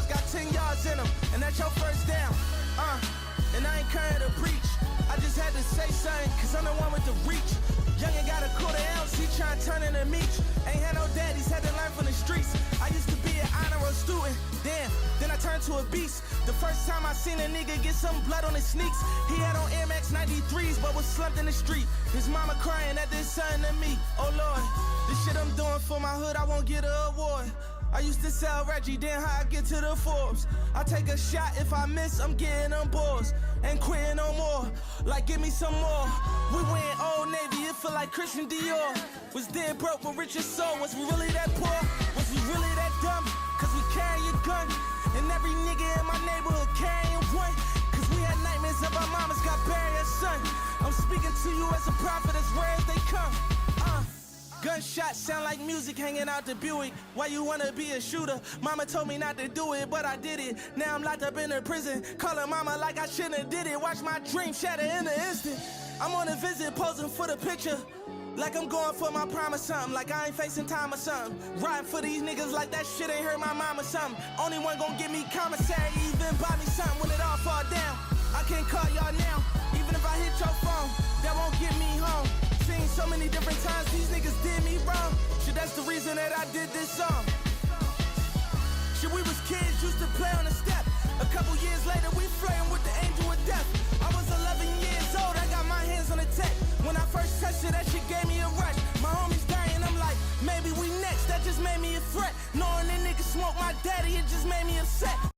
shells got 10 yards in them, and that's your first down. And I ain't coming to preach. I just had to say something, cause I'm the one with the reach. Youngin' got a quarter ounce, he tryna turn into meat. Ain't had no daddies, had to learn from the streets. I used to be an honor roll student, damn, then I turned to a beast. The first time I seen a nigga get some blood on his sneaks, he had on Air Max 93s, but was slumped in the street. His mama crying that this son to me, oh Lord. This shit I'm doing for my hood, I won't get an award. I used to sell Reggie, then how I get to the Forbes. I take a shot, if I miss, I'm getting on boards. Ain't quitting no more, like give me some more. We went Old Navy, it feel like Christian Dior. Was dead broke but rich as soul, was we really that poor? Was we really that dumb? Cause we carry a gun, and every nigga in my neighborhood carrying one. Cause we had nightmares of our mamas got buried as son. I'm speaking to you as a prophet, as rare as they come. Gunshots sound like music hanging out the Buick. Why you wanna be a shooter? Mama told me not to do it, but I did it. Now I'm locked up in a prison, calling mama like I shouldn't have did it. Watch my dream shatter in an instant. I'm on a visit, posing for the picture, like I'm going for my prime or something, like I ain't facing time or something. Riding for these niggas like that shit ain't hurt my mom or something. Only one gon' give me commissary, even buy me something when it all fall down. I can't call y'all now, even if I hit your phone, that won't get me home. Seen so many different times these niggas did me wrong. Shit, that's the reason that I did this song. Shit, we was kids, used to play on the step. A couple years later, we flirting with the angel of death. I was 11 years old, I got my hands on the tech. When I first touched it, that shit gave me a rush. My homies dying, I'm like, maybe we next. That just made me a threat. Knowing that niggas smoke my daddy, it just made me upset.